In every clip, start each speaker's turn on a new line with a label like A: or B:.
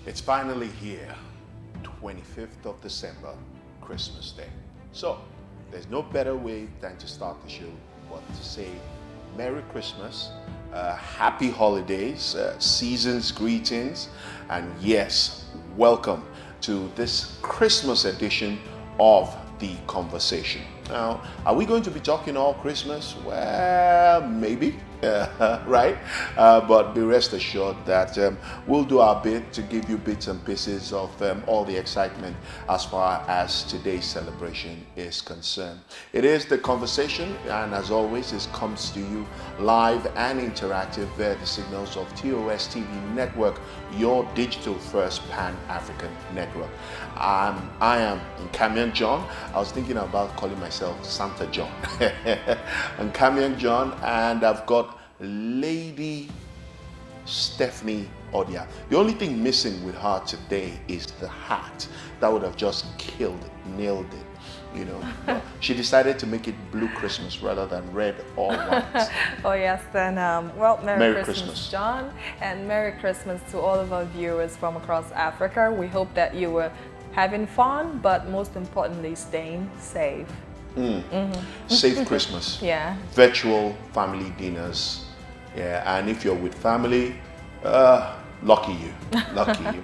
A: It's finally here, 25th of December, Christmas Day. So, there's no better way than to start the show but to say Merry Christmas, Happy Holidays, Season's greetings, and yes, welcome to this Christmas edition of The Conversation. Now, are we going to be talking all Christmas? Well, maybe, right? But be rest assured that we'll do our bit to give you bits and pieces of all the excitement as far as today's celebration is concerned. It is The Conversation, and as always, it comes to you live and interactive via the signals of TOS TV Network, your digital-first Pan-African network. I am Nkamian John. I was thinking about calling myself Santa John. Nkamian John, and I've got Lady Stephanie Odia. The only thing missing with her today is the hat. That would have just nailed it. You know, she decided to make it blue Christmas rather than red or white.
B: Oh yes, then well, Merry
A: Christmas,
B: Christmas, John, and Merry Christmas to all of our viewers from across Africa. We hope that you were having fun, but most importantly, staying safe.
A: Safe Christmas.
B: Yeah.
A: Virtual family dinners. Yeah, and if you're with family, lucky you. Lucky you.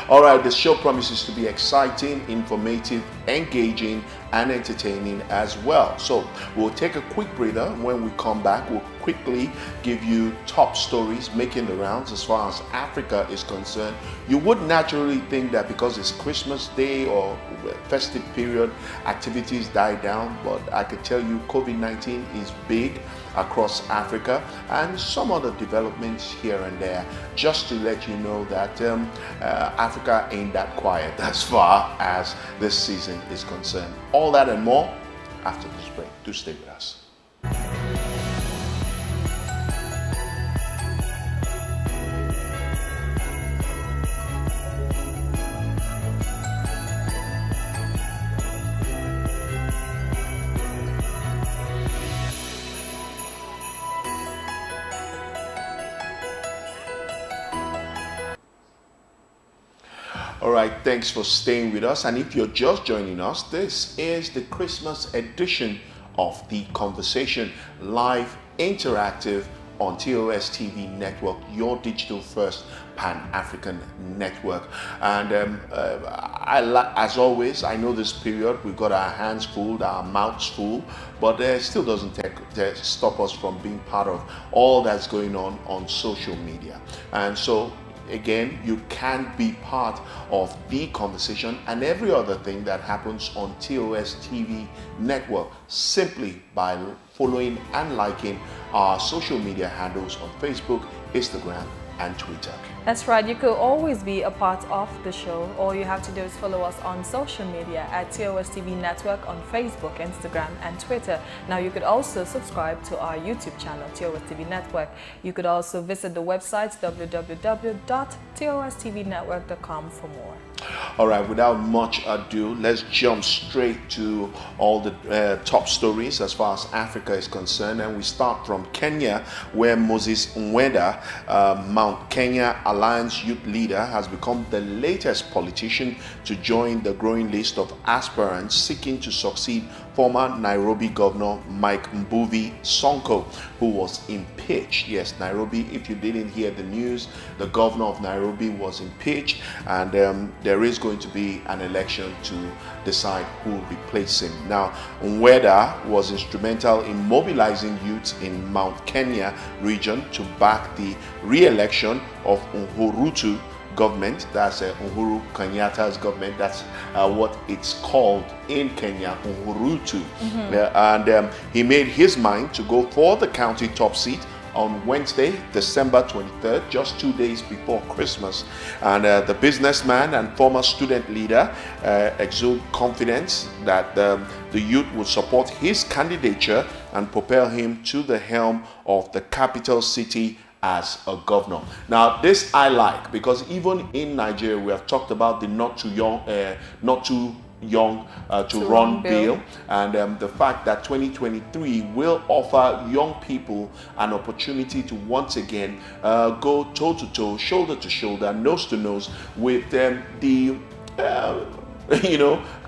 A: All right, the show promises to be exciting, informative, engaging, and entertaining as well. So we'll take a quick breather. When we come back, we'll quickly give you top stories making the rounds as far as Africa is concerned. You would naturally think that because it's Christmas Day or festive period, activities die down, but I could tell you COVID-19 is big across Africa and some other developments here and there, just to let you know that Africa ain't that quiet as far as this season is concerned. All that and more after this break. Do stay with us. All right, thanks for staying with us. And if you're just joining us, this is the Christmas edition of The Conversation, live, interactive on TOS TV Network, your digital-first Pan-African network. And as always, I know this period, we've got our hands full, our mouths full, but it still doesn't stop us from being part of all that's going on social media. And so, again, you can be part of The Conversation and every other thing that happens on TOS TV Network simply by following and liking our social media handles on Facebook, Instagram, and Twitter.
B: That's right. You could always be a part of the show. All you have to do is follow us on social media at TOS TV Network on Facebook, Instagram, and Twitter. Now, you could also subscribe to our YouTube channel, TOS TV Network. You could also visit the website www.tostvnetwork.com for more.
A: All right, without much ado, let's jump straight to all the top stories as far as Africa is concerned. And we start from Kenya, where Moses Mwenda, Mount Kenya Alliance youth leader, has become the latest politician to join the growing list of aspirants seeking to succeed former Nairobi Governor Mike-Bamiloye Sonko, who was impeached. Yes, Nairobi, if you didn't hear the news, the governor of Nairobi was impeached, and there is going to be an election to decide who will replace him. Now, Mwenda was instrumental in mobilizing youths in Mount Kenya region to back the re-election of Uhurutu government. That's Uhuru Kenyatta's government. That's what it's called in Kenya, Uhurutu. And he made his mind to go for the county top seat on Wednesday, December 23rd, just 2 days before Christmas. And the businessman and former student leader exuded confidence that the youth would support his candidature and propel him to the helm of the capital city as a governor. Now, this I like, because even in Nigeria, we have talked about the not too young to run bill, and the fact that 2023 will offer young people an opportunity to once again go toe to toe, shoulder to shoulder, nose to nose with the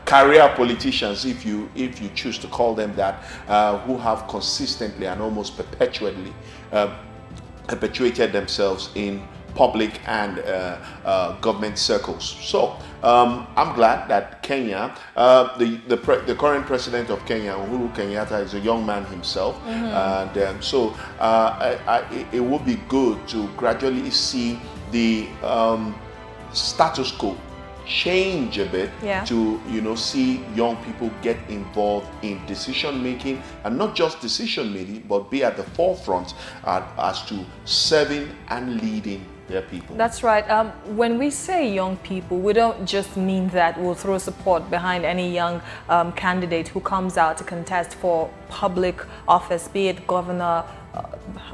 A: career politicians, if you choose to call them that, who have consistently and almost perpetuated themselves in public and government circles. So I'm glad that Kenya, the current president of Kenya, Uhuru Kenyatta, is a young man himself, and so it would be good to gradually see the status quo change a bit, to see young people get involved in decision making, and not just decision making, but be at the forefront as to serving and leading their people.
B: That's right. When we say young people, we don't just mean that we'll throw support behind any young candidate who comes out to contest for public office, be it governor,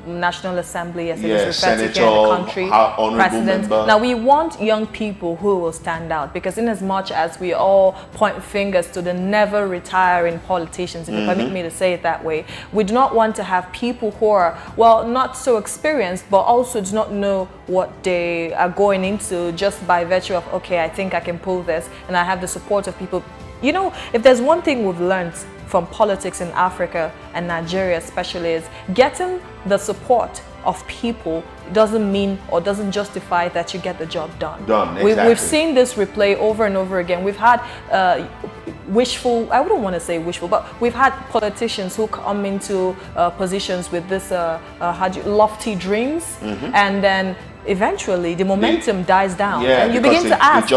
B: National Assembly, as it is referred to here in the country, president. Now, we want young people who will stand out, because in as much as we all point fingers to the never retiring politicians, if you permit me to say it that way, we do not want to have people who are, well, not so experienced, but also do not know what they are going into just by virtue of, okay, I think I can pull this, and I have the support of people. You know, if there's one thing we've learned from politics in Africa and Nigeria especially, is getting the support of people doesn't mean or doesn't justify that you get the job done.
A: Exactly.
B: We've seen this replay over and over again. We've had wishful, I wouldn't want to say wishful, but we've had politicians who come into positions with this lofty dreams, and then eventually the momentum dies down, and you begin to ask,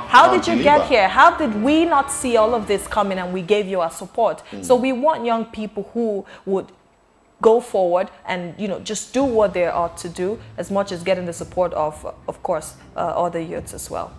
B: how did you get here? How did we not see all of this coming and we gave you our support? So we want young people who would go forward and just do what they ought to do, as much as getting the support of course, other youths as well.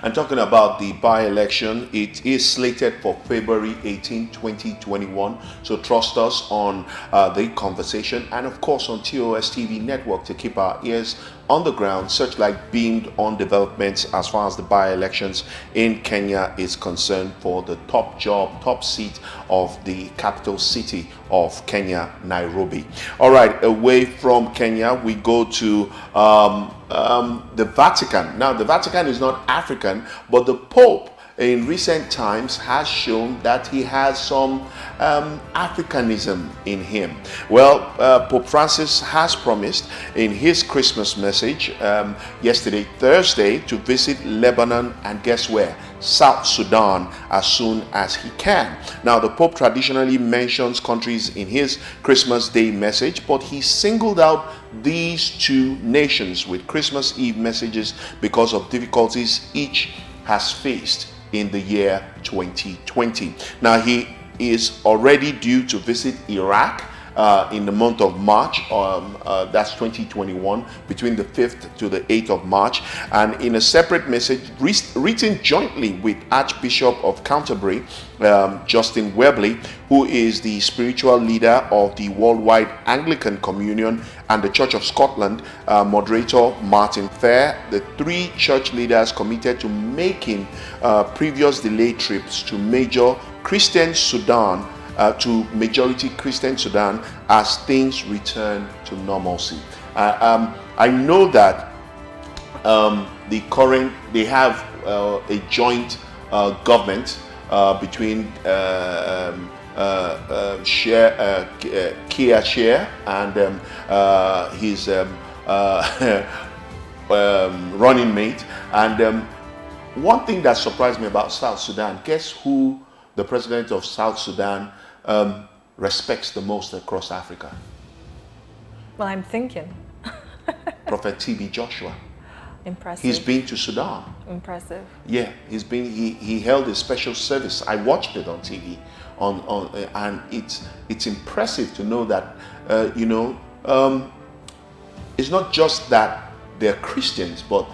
A: And talking about the by-election, it is slated for February 18, 2021. So trust us on the conversation, and of course on TOS TV network, to keep our ears on the ground, Searchlight beamed on developments as far as the by-elections in Kenya is concerned for the top seat of the capital city of Kenya, Nairobi. All right, away from Kenya, we go to the Vatican. Now, the Vatican is not African, but the Pope in recent times has shown that he has some Africanism in him. Well, Pope Francis has promised in his Christmas message yesterday, Thursday, to visit Lebanon and guess where? South Sudan as soon as he can. Now, the Pope traditionally mentions countries in his Christmas Day message, but he singled out these two nations with Christmas Eve messages because of difficulties each has faced in the year 2020. Now, he is already due to visit Iraq in the month of March, that's 2021, between the 5th to the 8th of March. And in a separate message written jointly with Archbishop of Canterbury, Justin Webley, who is the spiritual leader of the Worldwide Anglican Communion, and the Church of Scotland, moderator Martin Fair, the three church leaders committed to making previous delayed trips to majority Christian Sudan as things return to normalcy. I know that they have a joint government between Kia Chair and his running mate. And one thing that surprised me about South Sudan, guess who the president of South Sudan respects the most across Africa?
B: Well, I'm thinking.
A: Prophet T.B. Joshua.
B: Impressive.
A: He's been to Sudan.
B: Impressive.
A: Yeah, he held a special service. I watched it on TV, and it's impressive to know that it's not just that they're Christians, but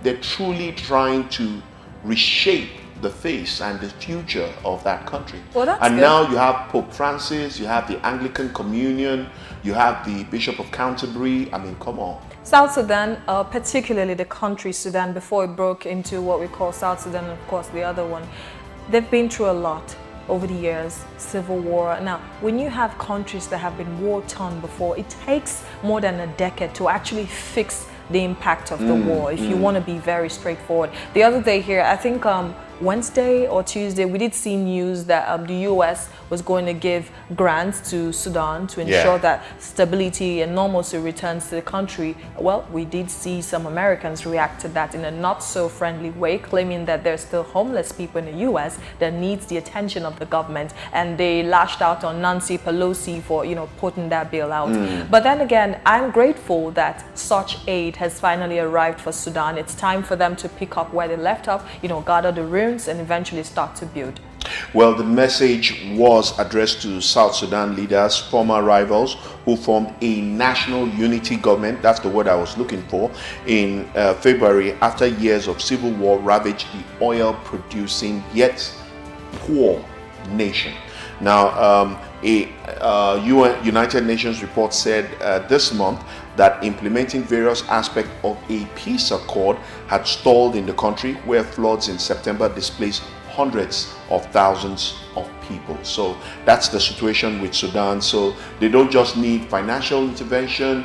A: they're truly trying to reshape the face and the future of that country.
B: Well, that's
A: and
B: good.
A: Now you have Pope Francis, you have the Anglican Communion, you have the Bishop of Canterbury. I mean, come on.
B: South Sudan, particularly the country Sudan, before it broke into what we call South Sudan, and of course the other one, they've been through a lot over the years, civil war. Now, when you have countries that have been war-torn before, it takes more than a decade to actually fix the impact of the war, if you want to be very straightforward. The other day here, I think Wednesday or Tuesday, we did see news that the US was going to give grants to Sudan to ensure that stability and normalcy returns to the country. Well, we did see some Americans react to that in a not so friendly way, claiming that there's still homeless people in the US that needs the attention of the government, and they lashed out on Nancy Pelosi for, you know, putting that bill out. But then again, I'm grateful that such aid has finally arrived for Sudan. It's time for them to pick up where they left off, you know, gather the ruins and eventually start to build.
A: Well, the message was addressed to South Sudan leaders, former rivals, who formed a national unity government, that's the word I was looking for, in February, after years of civil war ravaged the oil-producing yet poor nation. Now, a United Nations report said this month that implementing various aspects of a peace accord had stalled in the country, where floods in September displaced hundreds of thousands of people. So that's the situation with Sudan. So they don't just need financial intervention,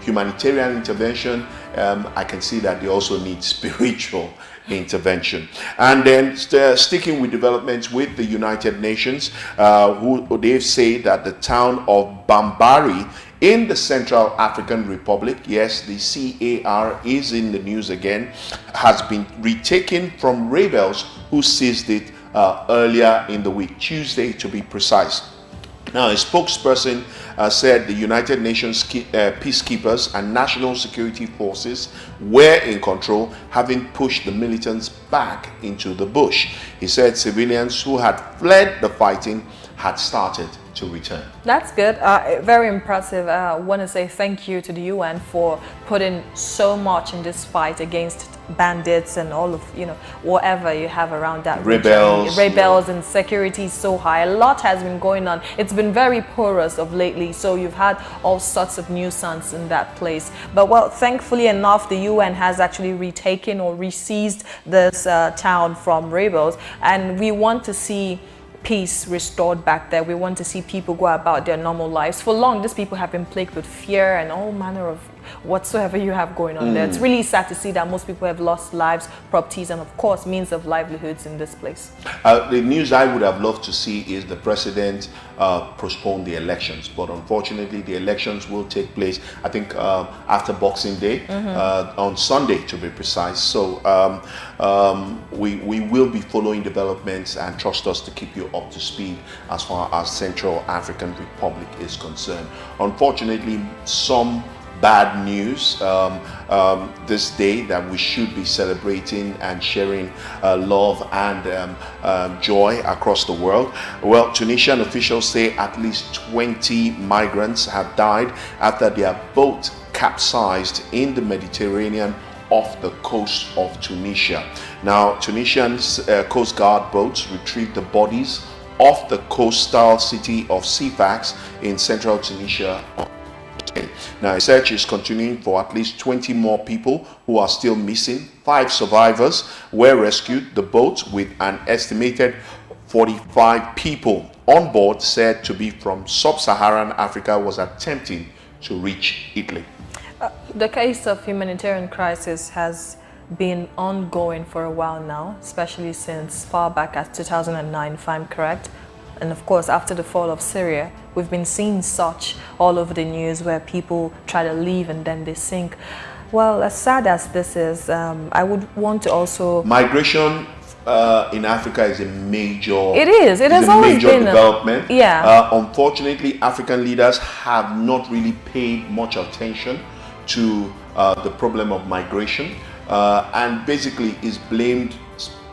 A: humanitarian intervention. I can see that they also need spiritual intervention. And then sticking with developments with the United Nations, who they say that the town of Bambari in the Central African Republic, yes, the CAR is in the news again, has been retaken from rebels who seized it earlier in the week, Tuesday to be precise. Now, a spokesperson said the United Nations peacekeepers and national security forces were in control, having pushed the militants back into the bush. He said civilians who had fled the fighting had started to return.
B: That's good. Very impressive. I want to say thank you to the UN for putting so much in this fight against bandits and all of, you know, whatever you have around that rebels and security is so high. A lot has been going on. It's been very porous of lately, so you've had all sorts of nuisance in that place. But well, thankfully enough, the UN has actually retaken or re-seized this town from rebels, and we want to see peace restored back there. We want to see people go about their normal lives. For long, these people have been plagued with fear and all manner of whatsoever you have going on there. It's really sad to see that most people have lost lives, properties, and of course means of livelihoods in this place.
A: The news I would have loved to see is the president postpone the elections, but unfortunately the elections will take place, I think, after Boxing Day, on Sunday to be precise. So we will be following developments, and trust us to keep you up to speed as far as Central African Republic is concerned. Unfortunately, some bad news this day that we should be celebrating and sharing love and joy across the world. Well, Tunisian officials say at least 20 migrants have died after their boat capsized in the Mediterranean off the coast of Tunisia. Now, Tunisian Coast Guard boats retrieved the bodies off the coastal city of Sifax in central Tunisia. Now, search is continuing for at least 20 more people who are still missing. 5 survivors were rescued. The boat, with an estimated 45 people on board, said to be from sub-Saharan Africa, was attempting to reach Italy.
B: The case of humanitarian crisis has been ongoing for a while now, especially since far back as 2009, if I'm correct. And of course, after the fall of Syria, we've been seeing such all over the news where people try to leave and then they sink. Well, as sad as this is, I would want to also...
A: Migration in Africa is a major...
B: It is. It has always been a
A: development.
B: Yeah.
A: Unfortunately, African leaders have not really paid much attention to the problem of migration, and basically is blamed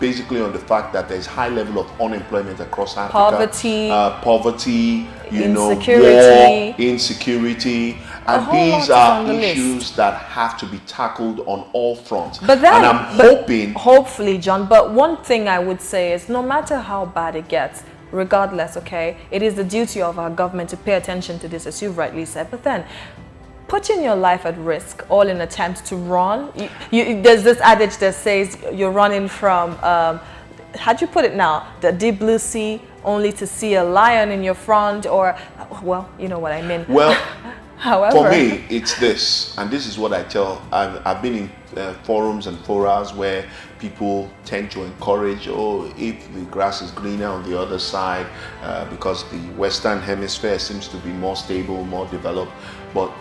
A: on the fact that there's high level of unemployment across Africa, poverty, war, insecurity, and these are issues that have to be tackled on all fronts.
B: But then,
A: and I'm
B: hopefully, John. But one thing I would say is, no matter how bad it gets, regardless, okay, it is the duty of our government to pay attention to this, as you've rightly said. But then, putting your life at risk, all in attempt to run. There's this adage that says you're running from how'd you put it now? The deep blue sea, only to see a lion in your front, or, well, you know what I mean.
A: Well,
B: however,
A: for me, it's this, and this is what I tell. I've been in forums and forums where people tend to encourage, oh, if the grass is greener on the other side, because the Western Hemisphere seems to be more stable, more developed. But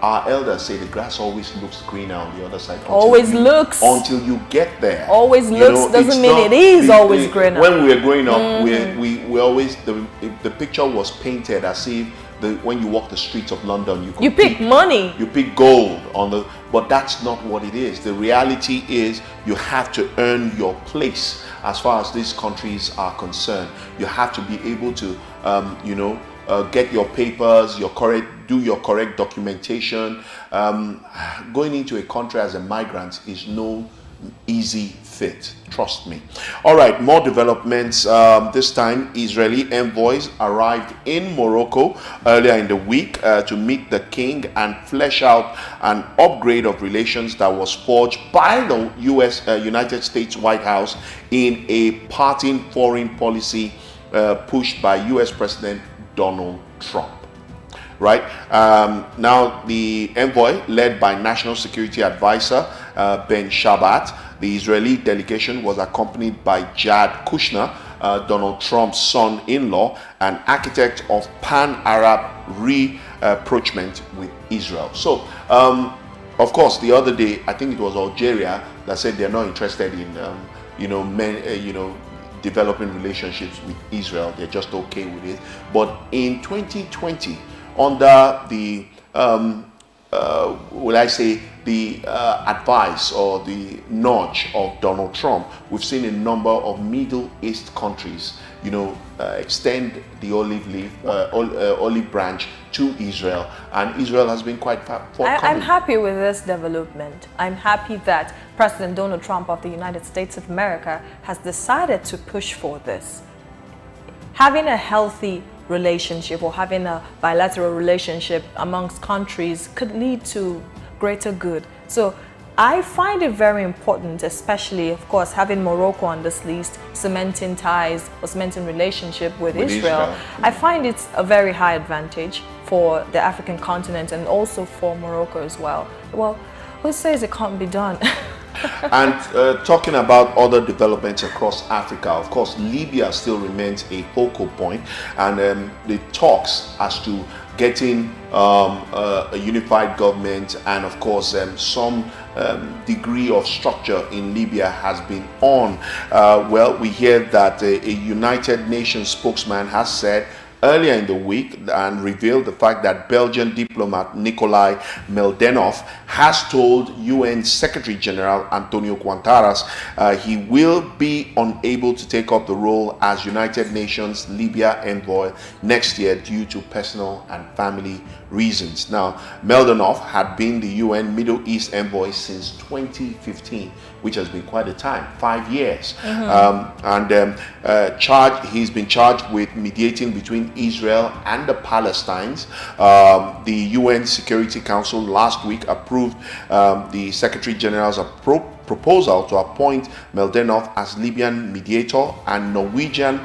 A: our elders say the grass always looks greener on the other side. Until you get there.
B: Always looks doesn't mean it is always greener.
A: When we were growing up, we always the picture was painted as if when you walk the streets of London, you
B: pick money,
A: you pick gold but that's not what it is. The reality is you have to earn your place as far as these countries are concerned. You have to be able to get your papers, do your correct documentation. Going into a country as a migrant is no easy fit, trust me. All right, more developments. This time, Israeli envoys arrived in Morocco earlier in the week to meet the king and flesh out an upgrade of relations that was forged by the United States White House in a parting foreign policy pushed by US President Donald Trump. Right now, the envoy, led by National Security Advisor Ben Shabbat, the Israeli delegation was accompanied by Jared Kushner, Donald Trump's son-in-law, and architect of pan-Arab rapprochement with Israel. So, of course, the other day, I think it was Algeria that said they're not interested in, developing relationships with Israel. They're just okay with it. But in 2020, under the advice or the nudge of Donald Trump, we've seen a number of Middle East countries, extend the olive branch to Israel, and Israel has been quite forthcoming.
B: I'm happy with this development. I'm happy that President Donald Trump of the United States of America has decided to push for this. Having a healthy relationship or having a bilateral relationship amongst countries could lead to greater good. So I find it very important, especially, of course, having Morocco on this list, cementing ties or cementing relationship with Israel. I find it's a very high advantage for the African continent and also for Morocco as well. Well, who says it can't be done?
A: And talking about other developments across Africa, of course, Libya still remains a focal point, and the talks as to getting a unified government and, of course, some degree of structure in Libya has been on. Well, we hear that a United Nations spokesman has said earlier in the week and revealed the fact that Belgian diplomat Nikolai Mladenov has told UN Secretary General Antonio Guterres he will be unable to take up the role as United Nations Libya envoy next year due to personal and family reasons. Now, Mladenov had been the UN Middle East envoy since 2015, which has been quite a time, 5 years. He's been charged with mediating between Israel and the Palestinians. The UN Security Council last week approved the Secretary General's proposal to appoint Mladenov as Libyan mediator and Norwegian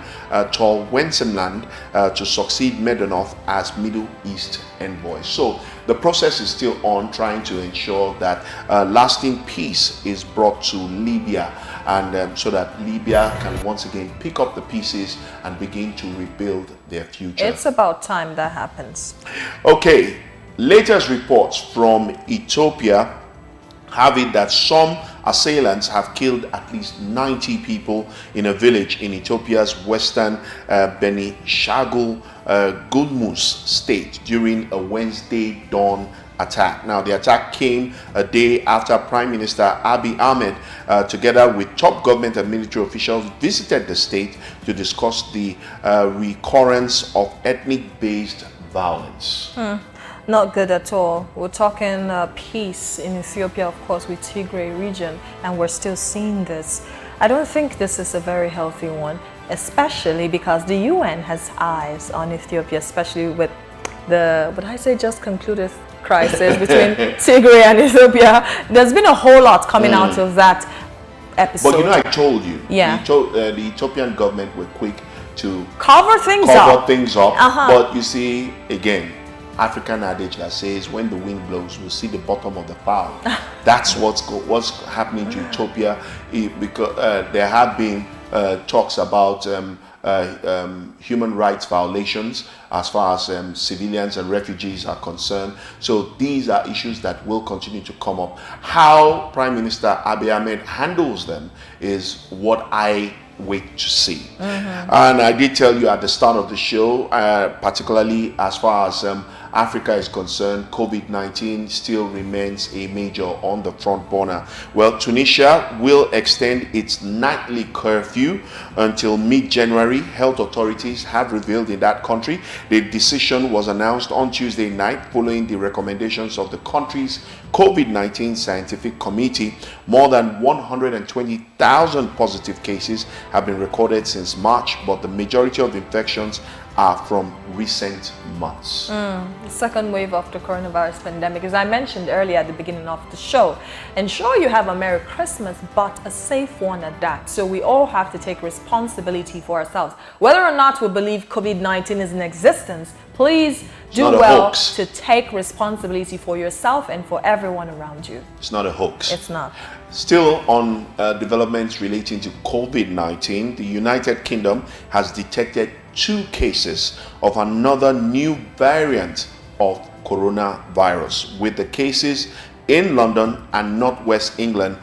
A: Thor Wennesland to succeed Mladenov as Middle East envoy. So the process is still on, trying to ensure that lasting peace is brought to Libya, and so that Libya can once again pick up the pieces and begin to rebuild their future.
B: It's about time that happens.
A: Okay, latest reports from Ethiopia have it that some assailants have killed at least 90 people in a village in Ethiopia's western Benishangul Gumuz state during a Wednesday dawn attack. Now, the attack came a day after Prime Minister Abiy Ahmed, together with top government and military officials, visited the state to discuss the recurrence of ethnic-based violence.
B: Not good at all. We're talking peace in Ethiopia, of course, with Tigray region, and we're still seeing this. I don't think this is a very healthy one, especially because the UN has eyes on Ethiopia, especially with the, just concluded crisis between Tigray and Ethiopia. There's been a whole lot coming out of that episode.
A: But you know, I told you,
B: Yeah.
A: the Ethiopian government were quick to
B: Cover things up.
A: But you see, again, African adage that says, when the wind blows, we'll see the bottom of the cloud. That's what's happening to Ethiopia, because there have been talks about human rights violations as far as civilians and refugees are concerned. So these are issues that will continue to come up. How Prime Minister Abiy Ahmed handles them is what I wait to see. And I did tell you at the start of the show, particularly as far as Africa is concerned, COVID-19 still remains a major on the front burner. Well, Tunisia will extend its nightly curfew until mid-January. Health authorities have revealed in that country. The decision was announced on Tuesday night following the recommendations of the country's COVID-19 scientific committee. More than 120,000 positive cases have been recorded since March, but the majority of infections are from recent months.
B: The second wave of the coronavirus pandemic, as I mentioned earlier at the beginning of the show. Ensure you have a Merry Christmas, but a safe one at that. So we all have to take responsibility for ourselves. Whether or not we believe COVID-19 is in existence, please do well to take responsibility for yourself and for everyone around you.
A: It's not a hoax.
B: It's not.
A: Still on developments relating to COVID-19, the United Kingdom has detected 2 cases of another new variant of coronavirus, with the cases in London and northwest England,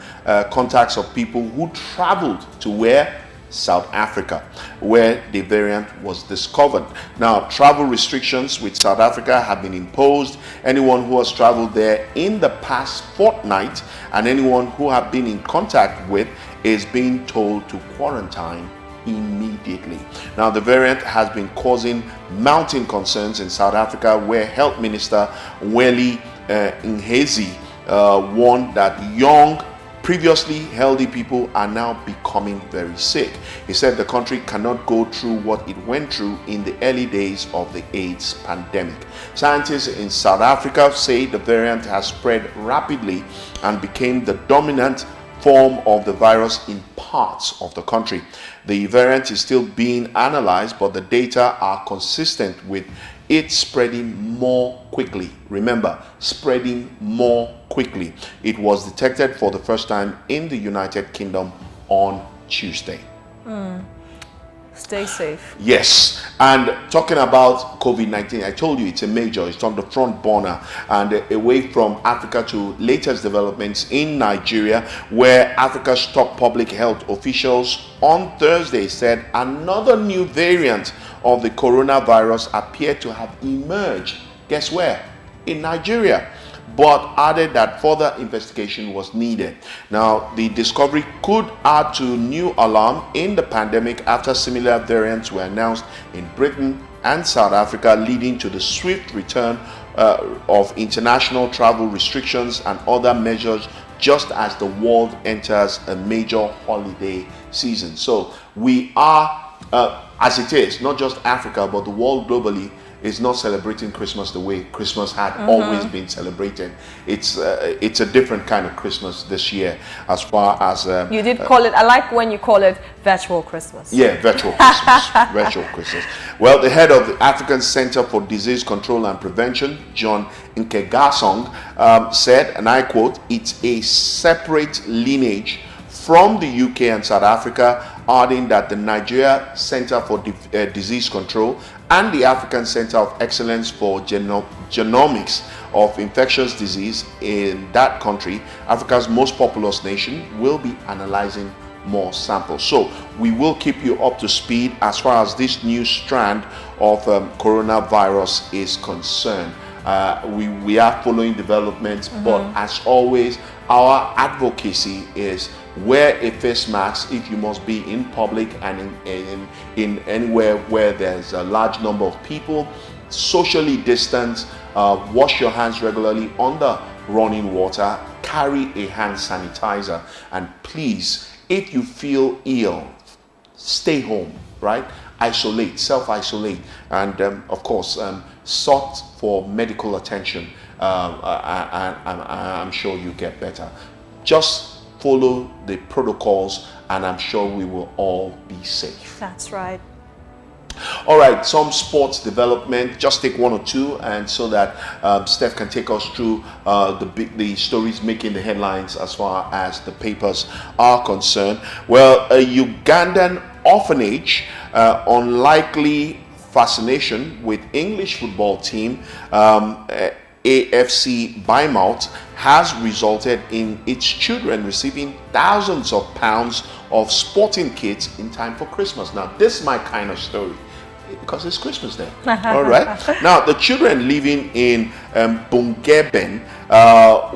A: contacts of people who traveled to where? South Africa, where the variant was discovered. Now, travel restrictions with South Africa have been imposed. Anyone who has traveled there in the past fortnight and anyone who have been in contact with is being told to quarantine immediately. Now, the variant has been causing mounting concerns in South Africa, where Health Minister Woliagba-YPM warned that young, previously healthy people are now becoming very sick. He said the country cannot go through what it went through in the early days of the AIDS pandemic. Scientists in South Africa say the variant has spread rapidly and became the dominant form of the virus in parts of the country. The variant is still being analyzed, but the data are consistent with it spreading more quickly. Remember, spreading more quickly. It was detected for the first time in the United Kingdom on Tuesday.
B: Stay safe.
A: Yes, and talking about COVID-19, I told you it's a major, it's on the front burner, and away from Africa to latest developments in Nigeria, where Africa's top public health officials on Thursday said another new variant of the coronavirus appeared to have emerged. Guess where? In Nigeria. But added that further investigation was needed. Now, the discovery could add to new alarm in the pandemic after similar variants were announced in Britain and South Africa, leading to the swift return of international travel restrictions and other measures just as the world enters a major holiday season. So we are, as it is, not just Africa, but the world globally is not celebrating Christmas the way Christmas had always been celebrated. It's a different kind of Christmas this year, as far as
B: you did call it. I like when you call it virtual Christmas.
A: Yeah, virtual Christmas. Virtual Christmas. Well, the head of the African Center for Disease Control and Prevention, John Nkegasong, said, and I quote, "It's a separate lineage from the UK and South Africa," adding that the Nigeria Center for Disease Control and the African Center of Excellence for Genomics of Infectious Disease in that country, Africa's most populous nation, will be analyzing more samples. So we will keep you up to speed as far as this new strand of coronavirus is concerned. We are following developments, but as always, our advocacy is wear a face mask if you must be in public and in anywhere where there's a large number of people. Socially distance, wash your hands regularly under running water, carry a hand sanitizer, and please, if you feel ill, stay home, right? Isolate, self-isolate, and of course, sought for medical attention. I'm sure you get better. Just follow the protocols, and I'm sure we will all be safe.
B: That's right.
A: All right, some sports development. Just take one or two, and so that Steph can take us through the stories making the headlines as far as the papers are concerned. Well, a Ugandan orphanage, unlikely fascination with English football team AFC Bournemouth has resulted in its children receiving thousands of pounds of sporting kits in time for Christmas. Now, this is my kind of story because it's Christmas Day. All right. Now, the children living in Bungeben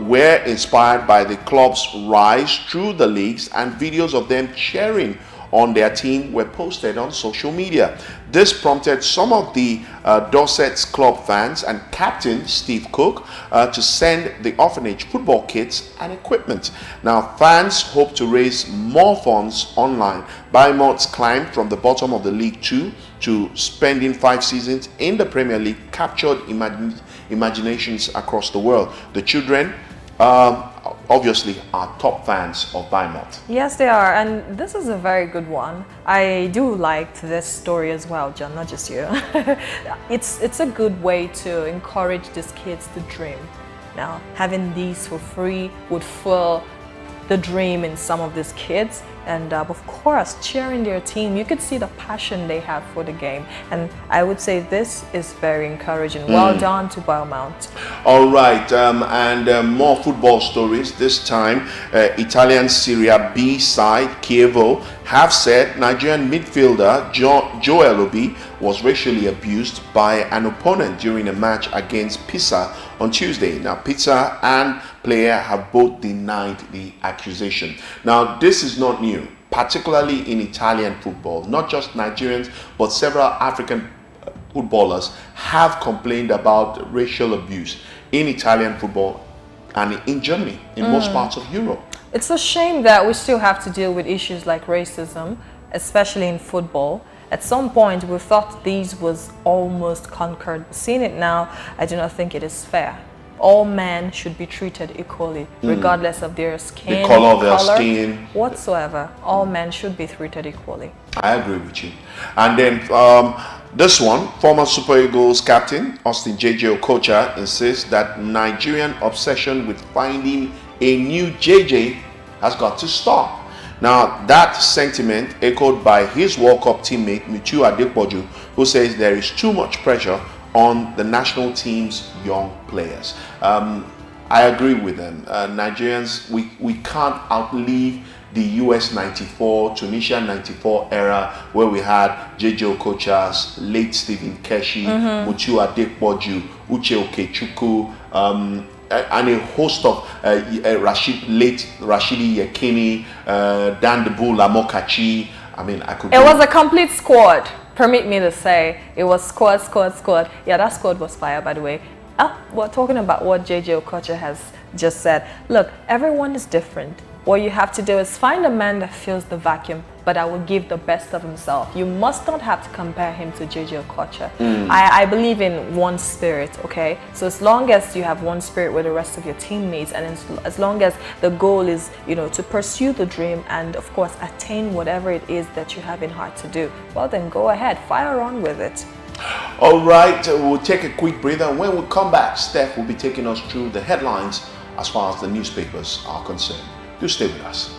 A: were inspired by the club's rise through the leagues, and videos of them cheering on their team were posted on social media. This prompted some of the Dorset's club fans and captain Steve Cook to send the orphanage football kits and equipment. Now, fans hope to raise more funds online. Bournemouth's climb from the bottom of the League 2 to spending 5 seasons in the Premier League captured imaginations across the world. The children obviously are top fans of Bournemouth.
B: Yes, they are, and this is a very good one. I do like this story as well, John, not just you. It's a good way to encourage these kids to dream. Now, having these for free would fuel the dream in some of these kids, and of course cheering their team. You could see the passion they have for the game, and I would say this is very encouraging. Well done to Bournemouth.
A: All right, and more football stories. This time, Italian Serie B side Chievo have said Nigerian midfielder Joel Obi was racially abused by an opponent during a match against Pisa on Tuesday. Now, Pisa and player have both denied the accusation. Now, this is not new, particularly in Italian football. Not just Nigerians, but several African footballers have complained about racial abuse in Italian football and in Germany, in most parts of Europe.
B: It's a shame that we still have to deal with issues like racism, especially in football. At some point, we thought these was almost conquered. Seeing it now, I do not think it is fair. All men should be treated equally, regardless of their skin,
A: the color of their skin,
B: whatsoever. All men should be treated equally.
A: I agree with you. And then this one, former Super Eagles captain Austin JJ Okocha insists that Nigerian obsession with finding a new JJ has got to stop. Now, that sentiment echoed by his World Cup teammate Mutiu Adepoju, who says there is too much pressure on the national team's young players. I agree with them. Nigerians, we can't outlive the US 94, Tunisia 94 era where we had JJ Okocha's, late Stephen Keshi, Mutiu Adepoju, Uche Okechukwu, and a host of late Rashidi Yekini, Dan Debu Lamokachi. I mean, I could.
B: It was a complete squad. Permit me to say, it was squad. Yeah, that squad was fire, by the way. We're talking about what JJ Okocha has just said. Look, everyone is different. What you have to do is find a man that fills the vacuum, but that will give the best of himself. You must not have to compare him to JJ Okocha. I believe in one spirit, okay? So as long as you have one spirit with the rest of your teammates, and as long as the goal is, to pursue the dream and, of course, attain whatever it is that you have in heart to do, well, then go ahead, fire on with it.
A: All right, we'll take a quick breather. And when we come back, Steph will be taking us through the headlines as far as the newspapers are concerned. Do stay with us.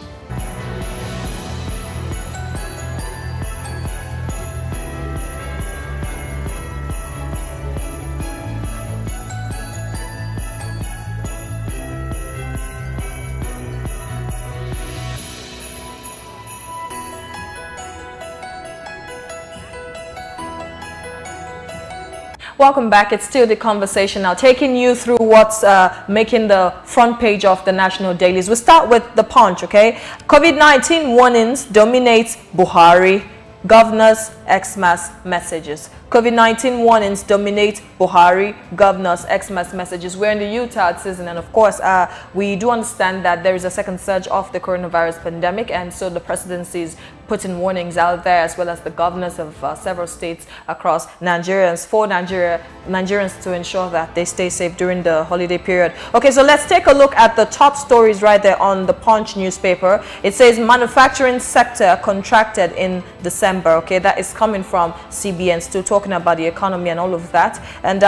B: Welcome back. It's still the conversation now, taking you through what's making the front page of the national dailies. We'll start with the Punch, okay? COVID-19 warnings dominates Buhari. Governors' Xmas messages. COVID-19 warnings dominate Buhari, governors' Xmas messages. We're in the Utah season, and of course, we do understand that there is a second surge of the coronavirus pandemic, and so the presidency is putting warnings out there, as well as the governors of several states across Nigerians, for Nigerians to ensure that they stay safe during the holiday period. Okay, so let's take a look at the top stories right there on the Punch newspaper. It says manufacturing sector contracted in December. Okay, that is coming from CBN, still talking about the economy and all of that. And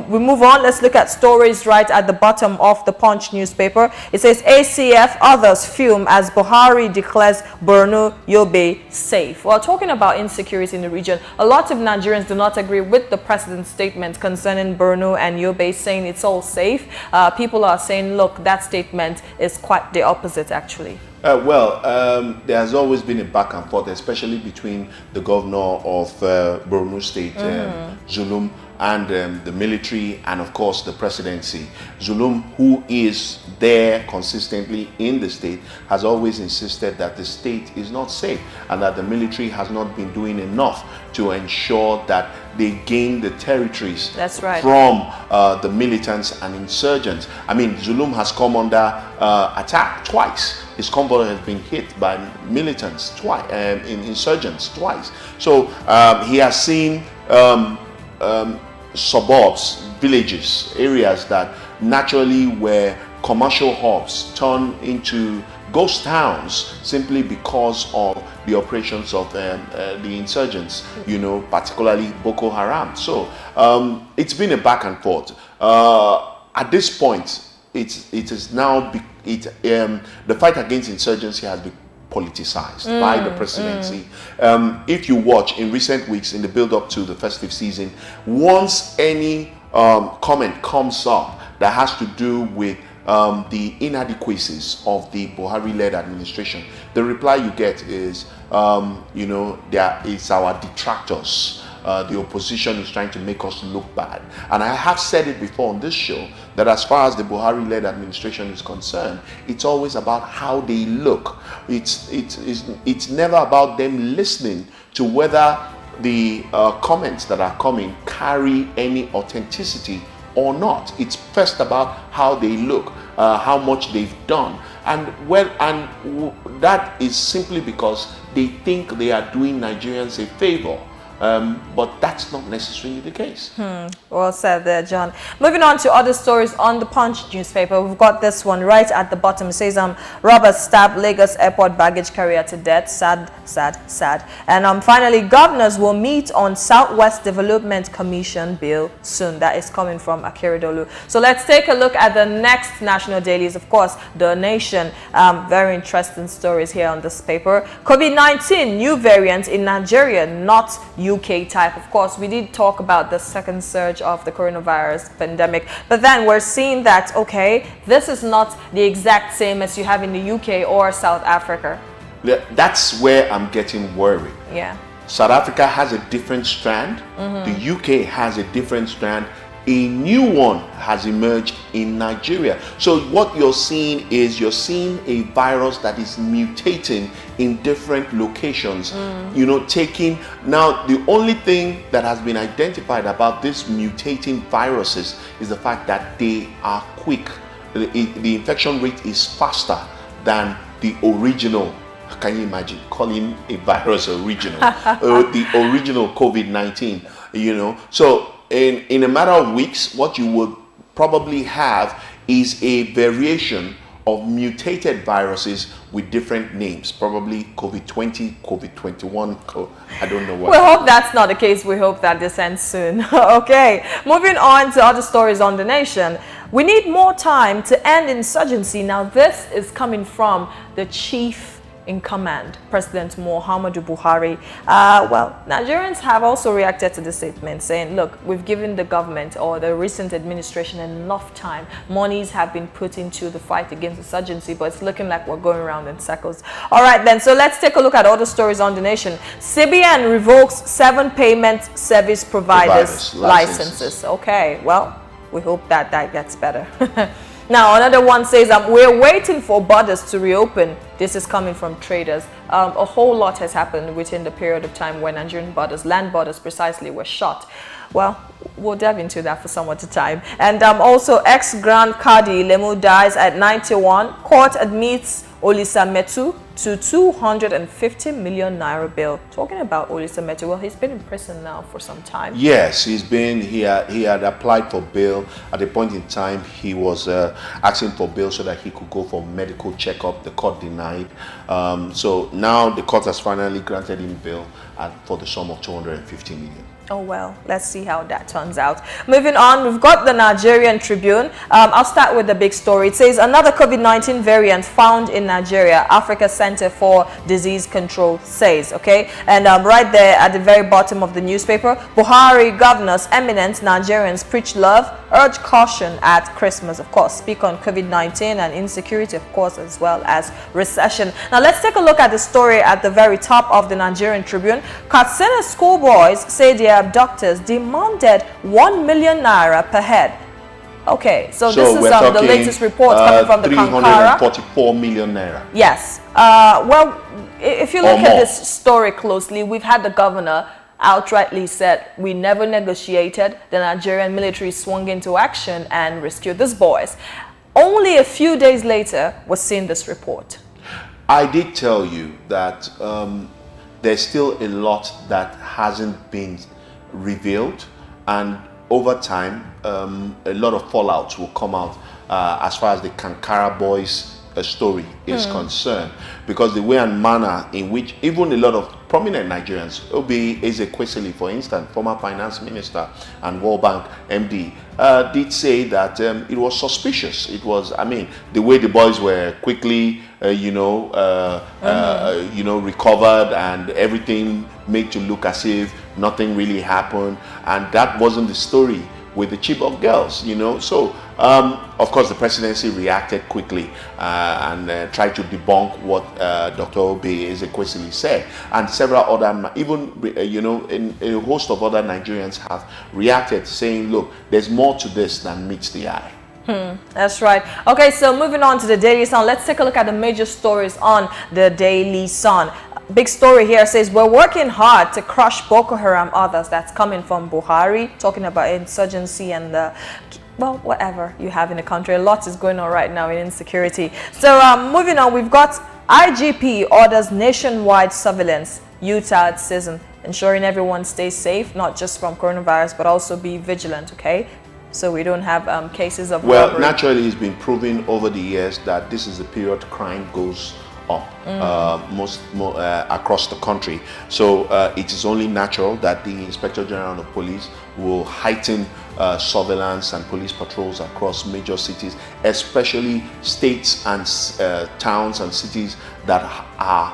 B: we move on. Let's look at stories right at the bottom of the Punch newspaper. It says ACF others fume as Buhari declares Borno Yobe safe. Well, talking about insecurity in the region, a lot of Nigerians do not agree with the president's statement concerning Borno and Yobe, saying it's all safe. People are saying, look, that statement is quite the opposite, actually.
A: There has always been a back and forth, especially between the governor of Borno State, Zulum, and the military, and of course the presidency. Zulum, who is there consistently in the state, has always insisted that the state is not safe and that the military has not been doing enough to ensure that they gain the territories from the militants and insurgents. I mean, Zulum has come under attack twice. His convoy has been hit by militants twice, insurgents twice. So he has seen suburbs, villages, areas that naturally were commercial hubs turn into ghost towns simply because of the operations of the insurgents, particularly Boko Haram. So it's been a back and forth. At this point, it is now the fight against insurgency has been politicized by the presidency. If you watch in recent weeks in the build-up to the festive season, once any comment comes up that has to do with the inadequacies of the Buhari-led administration, the reply you get is, there is our detractors. The opposition is trying to make us look bad. And I have said it before on this show that as far as the Buhari-led administration is concerned, it's always about how they look. It's never about them listening to whether the comments that are coming carry any authenticity or not. It's first about how they look, how much they've done. And that is simply because they think they are doing Nigerians a favor. But that's not necessarily the case.
B: Well said there, John. Moving on to other stories on the Punch newspaper, we've got this one right at the bottom. It says, robbers stab Lagos airport baggage carrier to death. Sad, sad, sad. And finally, governors will meet on Southwest Development Commission bill soon. That is coming from Akeredolu. So let's take a look at the next national dailies. Of course, The Nation. Very interesting stories here on this paper. COVID-19, new variant in Nigeria, not UK type. Of course, we did talk about the second surge of the coronavirus pandemic, but then we're seeing that, okay, this is not the exact same as you have in the UK or South Africa.
A: That's where I'm getting worried.
B: Yeah.
A: South Africa has a different strand. The UK has a different strand. A new one has emerged in Nigeria. So what you're seeing is a virus that is mutating in different locations. Now the only thing that has been identified about these mutating viruses is the fact that they are quick. The infection rate is faster than the original. Can you imagine calling a virus original? The original COVID-19, So in a matter of weeks, what you would probably have is a variation of mutated viruses with different names, probably COVID-20, COVID-21, I don't know what.
B: We hope that's not the case. We hope that this ends soon. Okay, moving on to other stories on The Nation. We need more time to end insurgency. Now, this is coming from the chief in command, President Muhammadu Buhari. Well, Nigerians have also reacted to the statement, saying, look, we've given the government or the recent administration enough time. Monies have been put into the fight against insurgency, but it's looking like we're going around in circles. All right, then, so let's take a look at all the stories on The Nation. CBN revokes 7 payment service providers' licenses. Okay, well, we hope that gets better. Now, another one says, we're waiting for borders to reopen. This is coming from traders. A whole lot has happened within the period of time when Nigerian borders, land borders precisely, were shut. Well, we'll delve into that for some other time. And also, ex-Grand Kadi Lemu dies at 91. Court admits Olisametu to 250 million naira bail. Talking about Olisametu, well, he's been in prison now for some time.
A: Yes, he had applied for bail. At a point in time, he was asking for bail so that he could go for medical checkup. The court denied. So now the court has finally granted him bail for the sum of 250 million.
B: Oh, well, let's see how that turns out. Moving on, we've got the Nigerian Tribune. I'll start with the big story. It says another COVID-19 variant found in Nigeria, Africa Center for Disease Control says, okay? And right there at the very bottom of the newspaper, Buhari governors, eminent Nigerians preach love, urge caution at Christmas, of course, speak on COVID-19 and insecurity, of course, as well as recession. Now, let's take a look at the story at the very top of the Nigerian Tribune. Katsina schoolboys say their abductors demanded 1 million naira per head. Okay, so this is the latest report coming from the Kankara.
A: 344 million naira.
B: Yes. Well, if you look at this story closely, we've had the governor outrightly said we never negotiated. The Nigerian military swung into action and rescued these boys. Only a few days later, we're seeing this report.
A: I did tell you that there's still a lot that hasn't been revealed, and over time a lot of fallouts will come out as far as the Kankara boys story is concerned, because the way and manner in which even a lot of prominent Nigerians, Obi Ezekwesili, for instance, former finance minister and World Bank MD, did say that it was suspicious. It was, I mean, the way the boys were quickly, recovered, and everything made to look as if nothing really happened, and that wasn't the story with the Chibok girls, So, of course, the presidency reacted quickly and tried to debunk what Dr. Obi Ezekwesili said. And several other, even, a host of other Nigerians have reacted, saying, look, there's more to this than meets the eye.
B: That's right. Okay, so moving on to the Daily Sun, let's take a look at the major stories on the Daily Sun. Big story here says we're working hard to crush Boko Haram others. That's coming from Buhari, talking about insurgency and well, whatever you have in the country. A lot is going on right now in insecurity. So moving on, we've got IGP orders nationwide surveillance, UTAD season, ensuring everyone stays safe, not just from coronavirus, but also be vigilant, okay? So we don't have cases of robbery.
A: Naturally, it's been proven over the years that this is the period crime goes up across the country. So it is only natural that the Inspector General of Police will heighten surveillance and police patrols across major cities, especially states and towns and cities that are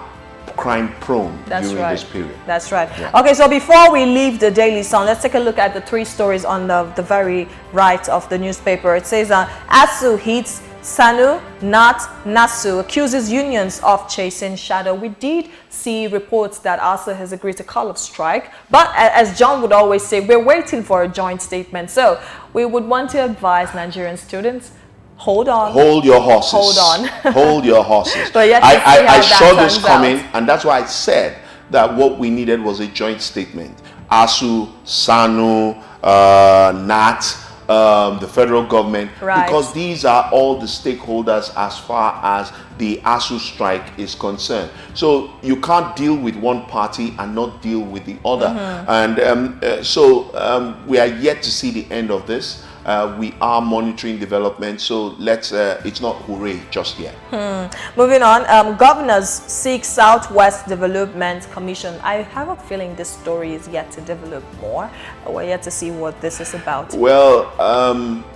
A: crime prone during this period.
B: That's right. Yeah. Okay, so before we leave the Daily Sun, let's take a look at the three stories on the very right of the newspaper. It says ASU hits Sanu, Nat, Nasu, accuses unions of chasing shadow. We did see reports that ASU has agreed to call off strike, but as John would always say, we're waiting for a joint statement. So we would want to advise Nigerian students, hold on.
A: Hold your horses.
B: Hold on.
A: Hold your horses.
B: But
A: I saw this coming, and that's why I said that what we needed was a joint statement. ASU, SANU, NAT, the federal government, because these are all the stakeholders as far as the ASU strike is concerned. So you can't deal with one party and not deal with the other. And so we are yet to see the end of this. We are monitoring development, so let's it's not hooray just yet.
B: Moving on, governors seek Southwest Development Commission. I have a feeling this story is yet to develop more. We're yet to see what this is about.
A: Well,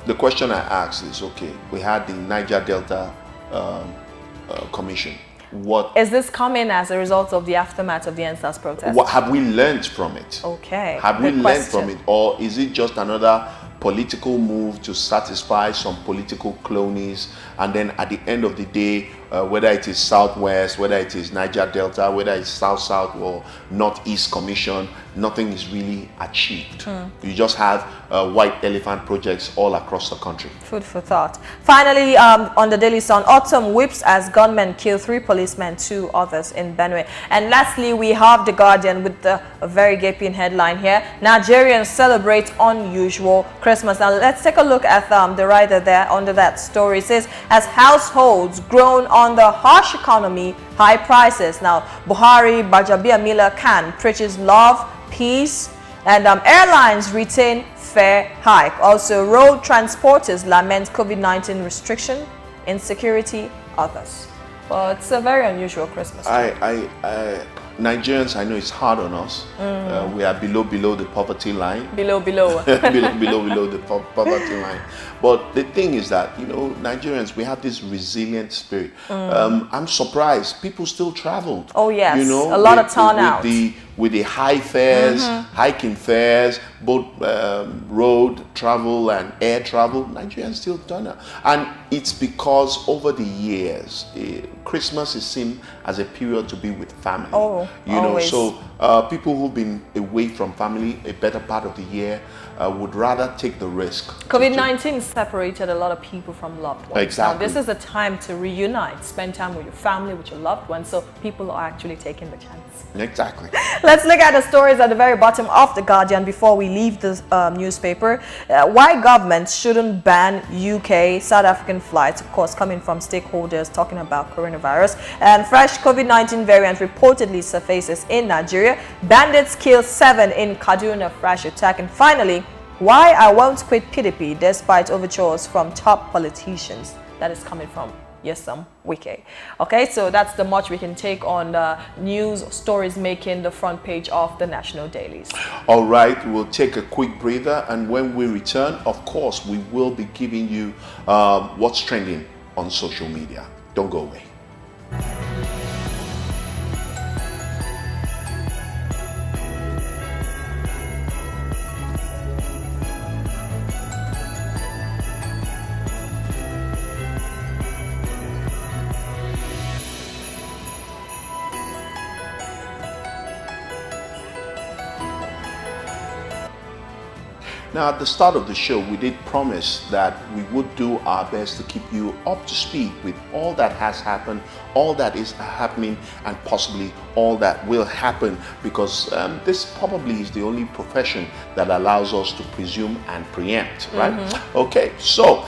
A: the question I asked is, okay, we had the Niger Delta Commission. What
B: is this coming as a result of the aftermath of the NSAS protest?
A: What have we learned from it?
B: Okay.
A: Have we learned from it, or is it just another political move to satisfy some political cronies, and then at the end of the day whether it is Southwest, whether it is Niger Delta, whether it's South-South or Northeast Commission, nothing is really achieved. You just have white elephant projects all across the country.
B: Food for thought. Finally, on the Daily Sun, autumn whips as gunmen kill 3 policemen, 2 others in Benue. And lastly, we have The Guardian with a very gaping headline here. Nigerians celebrate unusual Christmas. Now, let's take a look at the writer there under that story. It says, as households groan on the harsh economy, high prices. Now, Woliagba-YPM Khan preaches love, peace, and airlines retain fare hike. Also, road transporters lament COVID-19 restriction, insecurity, others. Well, it's a very unusual Christmas.
A: Nigerians, I know it's hard on us. We are below the poverty line.
B: Below.
A: below the poverty line. But the thing is that, you know, Nigerians, we have this resilient spirit. I'm surprised people still traveled.
B: Oh yes,
A: you know,
B: a lot of turnout.
A: With the high fares, hiking fares, both road travel and air travel, Nigerians still turn out. And it's because over the years, Christmas is seen as a period to be with family.
B: Oh,
A: you know,
B: always.
A: so people who've been away from family a better part of the year would rather take the risk.
B: COVID-19 separated a lot of people from loved ones.
A: Exactly.
B: Now, this is a time to reunite, spend time with your family, with your loved ones, so people are actually taking the chance.
A: Exactly.
B: Let's look at the stories at the very bottom of The Guardian before we leave this newspaper. Why government shouldn't ban UK, South African flights, of course, coming from stakeholders talking about coronavirus. And fresh COVID-19 variant reportedly surfaces in Nigeria. Bandits kill 7 in Kaduna, fresh attack. And finally, why I won't quit PDP despite overtures from top politicians. That is coming from Yesam Wike. Okay, so that's the much we can take on news stories making the front page of the national dailies.
A: All right, we'll take a quick breather, and when we return, of course, we will be giving you what's trending on social media. Don't go away. Now, at the start of the show, we did promise that we would do our best to keep you up to speed with all that has happened, all that is happening, and possibly all that will happen, because this probably is the only profession that allows us to presume and preempt, right? Okay, so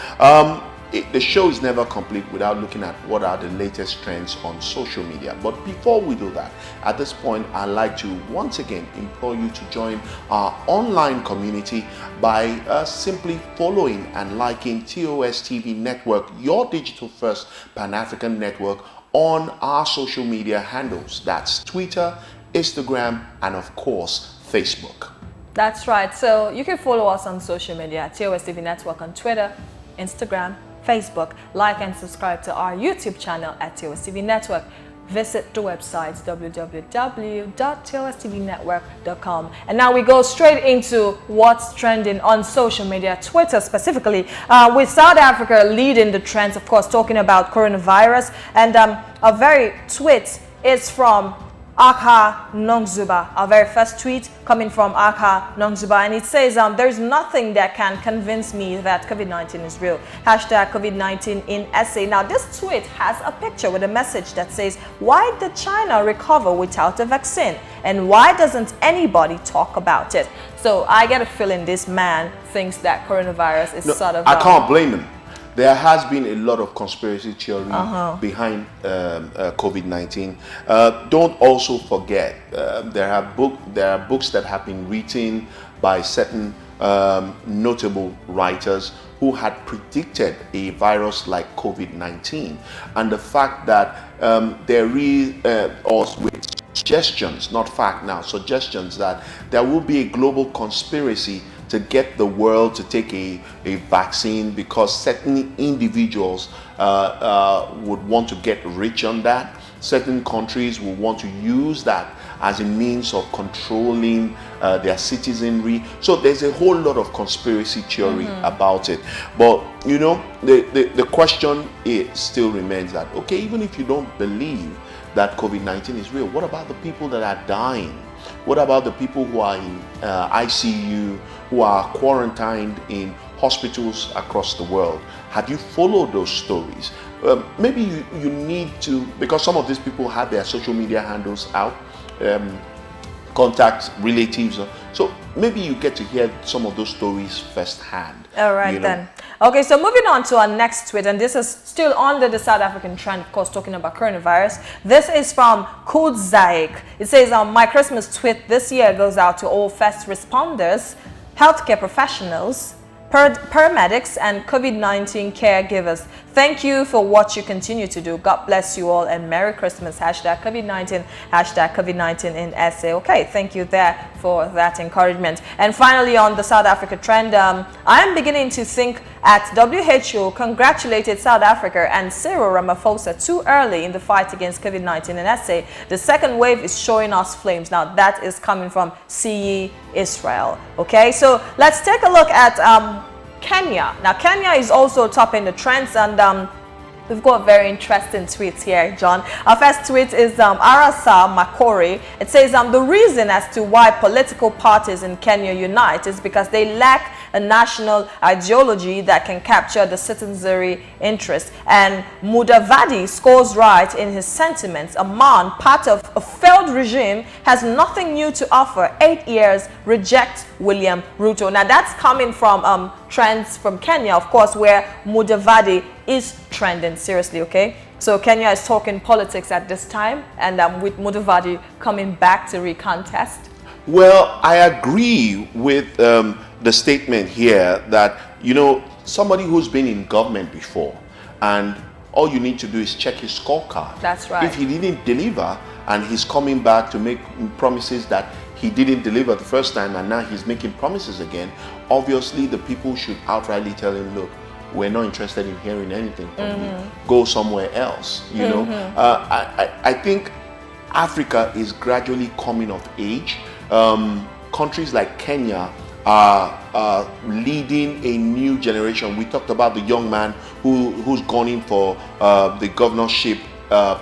A: the show is never complete without looking at what are the latest trends on social media. But before we do that, at this point, I'd like to once again implore you to join our online community by simply following and liking TOS TV Network, your digital first Pan-African network, on our social media handles. That's Twitter, Instagram, and of course, Facebook.
B: That's right. So you can follow us on social media at TOS TV Network on Twitter, Instagram, Facebook. Like and subscribe to our YouTube channel at TOS TV Network. Visit the website www.tostvnetwork.com. And now we go straight into what's trending on social media, Twitter specifically, with South Africa leading the trends, of course, talking about coronavirus. And a very tweet is from Akha Nongzuba, our very first tweet coming from Akha Nongzuba, and it says, there's nothing that can convince me that COVID-19 is real. Hashtag COVID-19 in SA. Now, this tweet has a picture with a message that says, why did China recover without a vaccine? And why doesn't anybody talk about it? So I get a feeling this man thinks that coronavirus is sort of...
A: I can't blame him. There has been a lot of conspiracy theory behind COVID-19. Don't also forget, there are books that have been written by certain notable writers who had predicted a virus like COVID-19. And the fact that there is also with suggestions, not fact now, suggestions that there will be a global conspiracy to get the world to take a vaccine because certain individuals would want to get rich on that. certain countries will want to use that as a means of controlling their citizenry. So there's a whole lot of conspiracy theory about it. But you know, the question still remains that, okay, even if you don't believe that COVID-19 is real, what about the people that are dying? What about the people who are in ICU, who are quarantined in hospitals across the world? Have you followed those stories? Maybe you need to, because some of these people have their social media handles out, contact relatives. So maybe you get to hear some of those stories firsthand.
B: All right, then. Okay, so moving on to our next tweet, and this is still under the South African trend, of course, talking about coronavirus. This is from Kudzaik. It says, my Christmas tweet this year goes out to all first responders, healthcare professionals, paramedics, and COVID-19 caregivers. Thank you for what you continue to do. God bless you all, and Merry Christmas. Hashtag COVID-19, hashtag COVID-19 in SA. Okay, thank you there for that encouragement. And finally, on the South Africa trend, I am beginning to think at WHO congratulated South Africa and Cyril Ramaphosa too early in the fight against COVID-19 in SA. The second wave is showing us flames. Now, that is coming from CE Israel. Okay, so let's take a look at Kenya. Now, Kenya is also topping the trends, and we've got very interesting tweets here, John. Our first tweet is Arasa Makori. It says, the reason as to why political parties in Kenya unite is because they lack a national ideology that can capture the citizenry interest. And Mudavadi scores right in his sentiments. A man, part of a failed regime, has nothing new to offer. 8 years, reject William Ruto. Now that's coming from trends from Kenya, of course, where Mudavadi is trending seriously, okay? So Kenya is talking politics at this time, and with Mudavadi coming back to recontest.
A: Well, I agree with the statement here that, you know, somebody who's been in government before, and all you need to do is check his scorecard.
B: That's right.
A: If he didn't deliver and he's coming back to make promises that he didn't deliver the first time and now he's making promises again, obviously the people should outrightly tell him, look, we're not interested in hearing anything from you. Go somewhere else, you know. I think Africa is gradually coming of age. Countries like Kenya are leading a new generation. We talked about the young man who's gone in for the governorship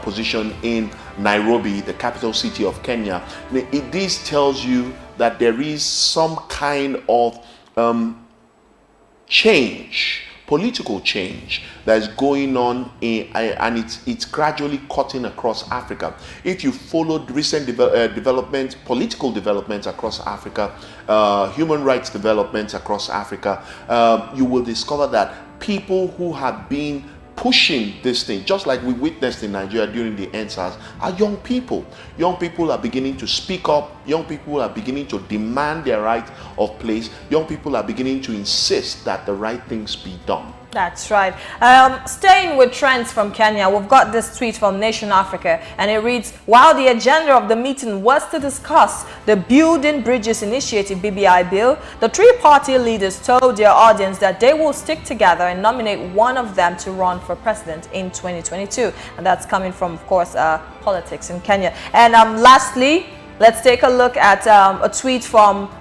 A: position in Nairobi, the capital city of Kenya. This tells you that there is some kind of change, political change that is going on, and it's gradually cutting across Africa. If you followed recent developments, political developments across Africa, human rights developments across Africa, you will discover that people who have been pushing this thing, just like we witnessed in Nigeria during the EndSARS, are young people. Young people are beginning to speak up. Young people are beginning to demand their right of place. Young people are beginning to insist that the right things be done.
B: That's right. Staying with trends from Kenya, we've got this tweet from Nation Africa, and it reads, while the agenda of the meeting was to discuss the Building Bridges Initiative BBI bill, the three party leaders told their audience that they will stick together and nominate one of them to run for president in 2022. And that's coming from, of course, politics in Kenya. And lastly, let's take a look at a tweet from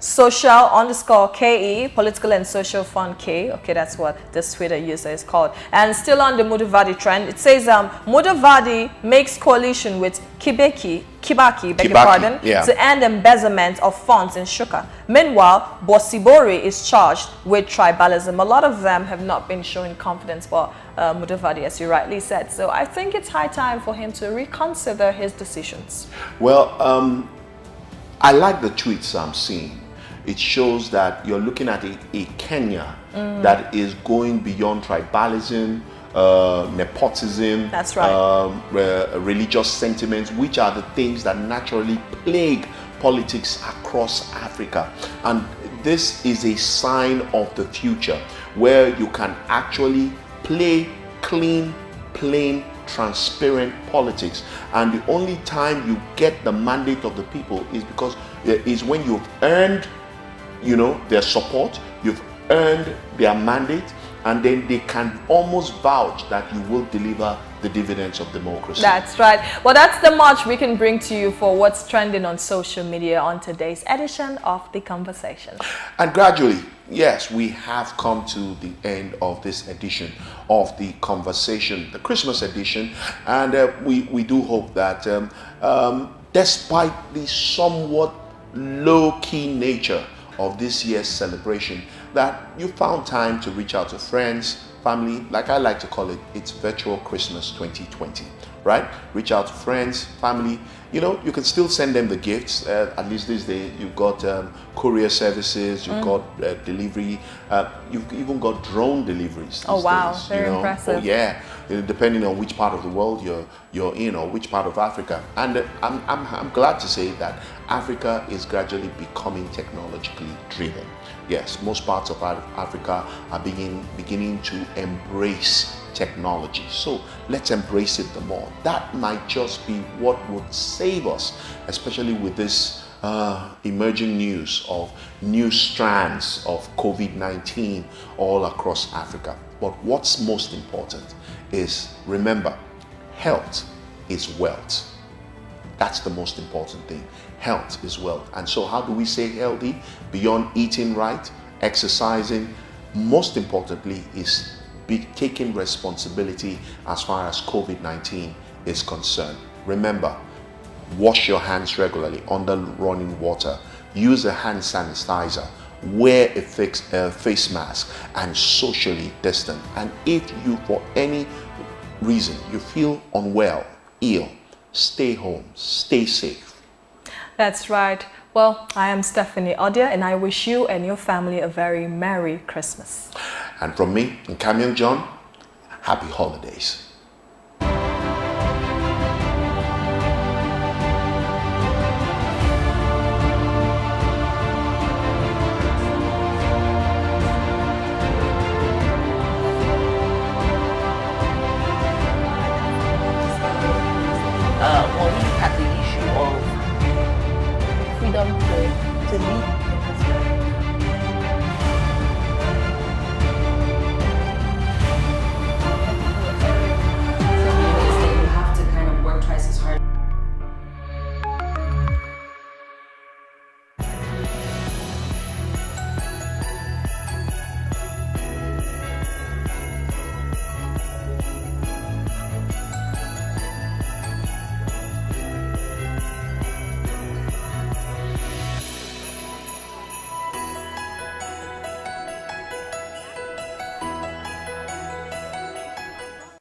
B: social_KE, Political and Social Fund K. Okay, that's what this Twitter user is called. And still on the Mudavadi trend, it says Mudavadi makes coalition with Kibaki, to end embezzlement of funds in Shuka. Meanwhile, Bosibori is charged with tribalism. A lot of them have not been showing confidence for Mudavadi, as you rightly said. So I think it's high time for him to reconsider his decisions.
A: Well, I like the tweets I'm seeing. It shows that you're looking at a Kenya that is going beyond tribalism, nepotism,
B: that's right,
A: religious sentiments, which are the things that naturally plague politics across Africa. And this is a sign of the future where you can actually play clean, plain, transparent politics. And the only time you get the mandate of the people is when you've earned, you know, their support, you've earned their mandate, and then they can almost vouch that you will deliver the dividends of democracy.
B: That's right. Well, that's the much we can bring to you for what's trending on social media on today's edition of The Conversation.
A: And gradually, yes, we have come to the end of this edition of The Conversation, the Christmas edition, and we do hope that despite the somewhat low-key nature of this year's celebration, that you found time to reach out to friends, family, like I like to call it, it's virtual Christmas 2020, right? Reach out to friends, family. You know, you can still send them the gifts. At least these days, you've got courier services, you've got delivery, you've even got drone deliveries.
B: Oh wow,
A: days,
B: very impressive.
A: Oh yeah, depending on which part of the world you're in, or which part of Africa. And I'm glad to say that Africa is gradually becoming technologically driven. Yes, most parts of Africa are beginning to embrace technology. So let's embrace it the more. That might just be what would save us, especially with this emerging news of new strands of COVID-19 all across Africa. But what's most important is, remember, health is wealth. That's the most important thing. Health is wealth. And so how do we stay healthy? Beyond eating right, exercising, most importantly is taking responsibility as far as COVID-19 is concerned. Remember, wash your hands regularly under running water. Use a hand sanitizer. Wear a face mask and socially distant. And if you, for any reason, you feel unwell, ill, stay home, stay safe.
B: That's right. Well, I am Stephanie Odia, and I wish you and your family a very Merry Christmas.
A: And from me and Kamyong John, happy holidays.
C: Well, we look at the issue of freedom to lead